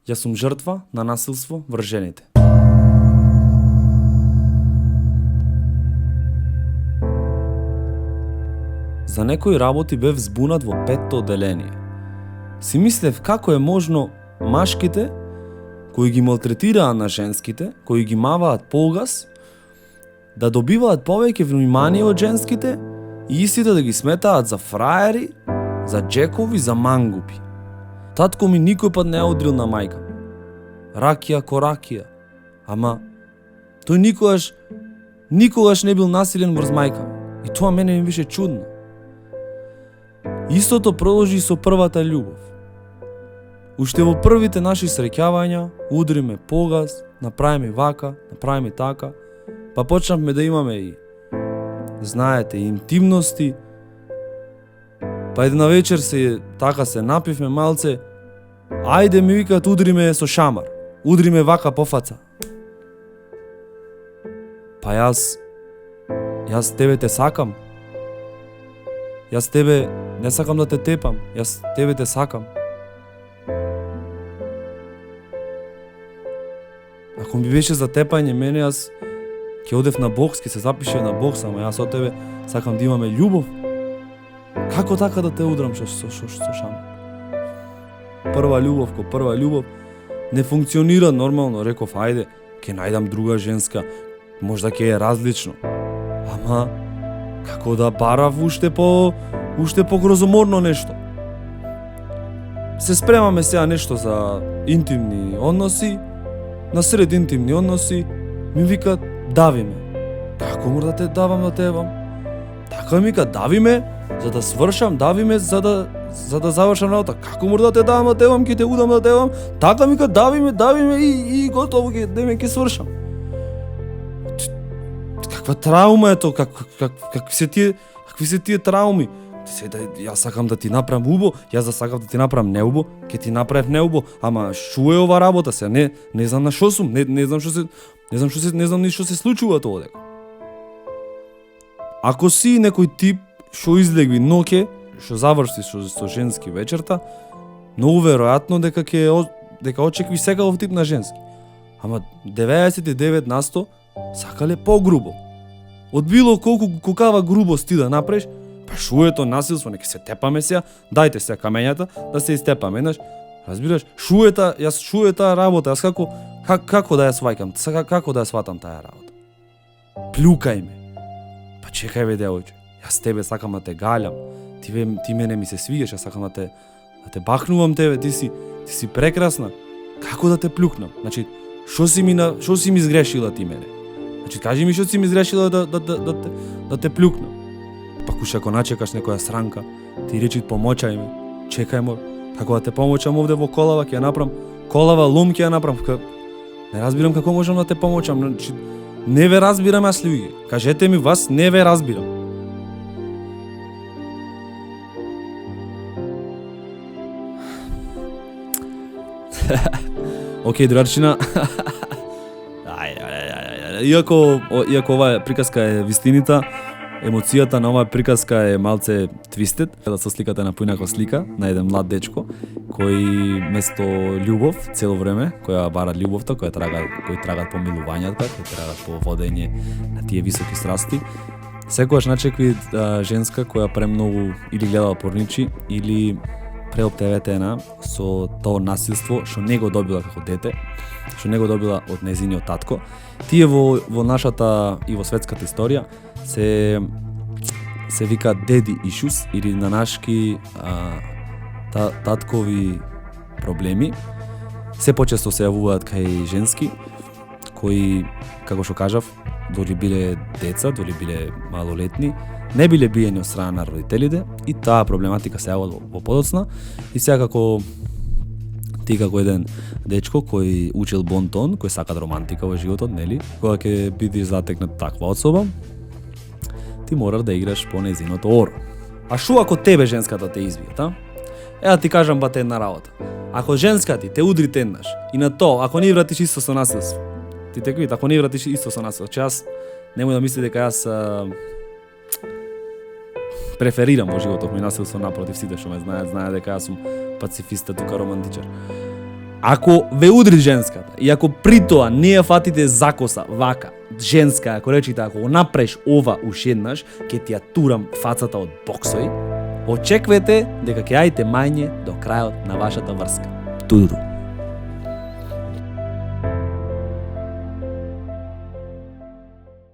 Јас сум жртва на насилство врз жените. За некои работи бев збунат во 5-то одделение. Си мислев како е можно машките кои ги малтретираа на женските, кои ги маваат полгас, да добиваат повеќе внимание од женските и истите да ги сметаат за фраери, за джекови, за мангупи. Татко ми никој пат не удрил на мајка. Ракија ко ракија. Ама тој никогаш не бил насилен врз мајка. И тоа мене ми беше чудно. Истото продолжи и со првата љубов. Уште во првите наши среќавања, удриме погаз, направиме вака, направиме така, па почнавме да имаме и, знаете, интимности. Па една вечер се напивме малце, ајде ми викаат удриме со шамар, удриме вака по фаца. Па јас тебе те сакам. Јас тебе не сакам да те тепам, јас тебе те сакам. Ако ми беше за тепање мене, јас ќе одев на бокс, ќе се запише на бокс, ама јас од тебе сакам да имаме љубов. Како така да те удрам со шамар? Прва љубов не функционира нормално, реков ајде, ќе најдам друга женска, можда ќе е различно. Ама како да барав уште по грозоморно нешто. Се спремаме сега нешто за интимни односи, на сред интимни односи ми викат дави ме. Како мора да те давам да те евам? Така ми вика дави ме за да свршам, дави ме за да завршам работа. Како мора да те давам да те евам, ќе те удам да те евам? Така ми вика дави ме и готово ќе свршам. Каква траума е тоа? Какви се тие трауми? Јас сакам да ти направам убо, јас да сакам да ти направам неубо, ќе ти направев неубо, ама шо е ова работа се? Не знам на шо сум, не знам ни што се случува тоа дека. Ако си некој тип што излегви ноќе, што заврши со женски вечерта, многу веројатно дека очекви секаков тип на женски. Ама 99% сакале погрубо. Од било колку кукава грубост ти да направиш, па шо е тоа насилство, нека се тепаме сега, дајте се камењата да се истепаме, знаеш. Разбираш, шо е таа работа, јас како да ја сваќам, како да ја сватам таа работа. Плюкај ме. Па чекај бе девојче, јас тебе сакам да те галјам, ти мене ми се свигаш, јас сакам да те бахнувам тебе, ти си прекрасна. Како да те плюкнам? Значи, шо си ми изгрешила ти мене? Значи, кажи ми што си ми изгрешила да те плюкнам. Пак уште ако начекаш некоја сранка, ти речи помочај ме, чекај мо, како да те помочам овде во колава, ќе ја направам, колава лум ќе ја направам, не разбирам како можам да те помочам, значи, не ве разбирам јас луѓе, кажете ми вас, не ве разбирам. Океј, другарчина, иако оваа приказка е вистинита, емоцијата на оваа приказка е малце твистед, со сликата на поинако слика на еден млад дечко кој место љубов цело време, која бара љубовта, кој трагат по милувањата, кој трагат по водење на тие високи страсти, секогаш начекви женска која премногу или гледала порничи или преоптеветена со тоа насилство што не го добила како дете, што не го добила од нејзиниот татко. Тие во нашата и во светската историја се вика daddy issues или на нашки таткови проблеми. Се почесто се јавуваат кај женски кои, како што кажав, доли биле деца, доли биле малолетни, не биле биени од страна на родителите и таа проблематика се јавила во подоцна. И сега како еден дечко кој учил бонтон, кој сака романтика во животот, нели? Кога ќе бидеш затекнат таква особа, ти мораш да играш по нејзиното оро. А шо ако тебе женската те избијат, а? Еа ти кажам бате една работа. Ако женска ти те удри теннаш и на тоа, ако не вратиш исто со насилство, ти те ако не вратиш исто со насилство, че јас немој да мисли дека јас преферирам во животот ми насилство, напротив, сите што ме знаат дека јас сум пацифиста, тука романтичар. Ако ве удри женската и ако при тоа не ја фатите за коса, вака, женска, ако речите, ако го направиш ова уште еднаш, ќе ти ја турам фацата од боксој, очеквете дека ќе јаите мајње до крајот на вашата врска. Туду.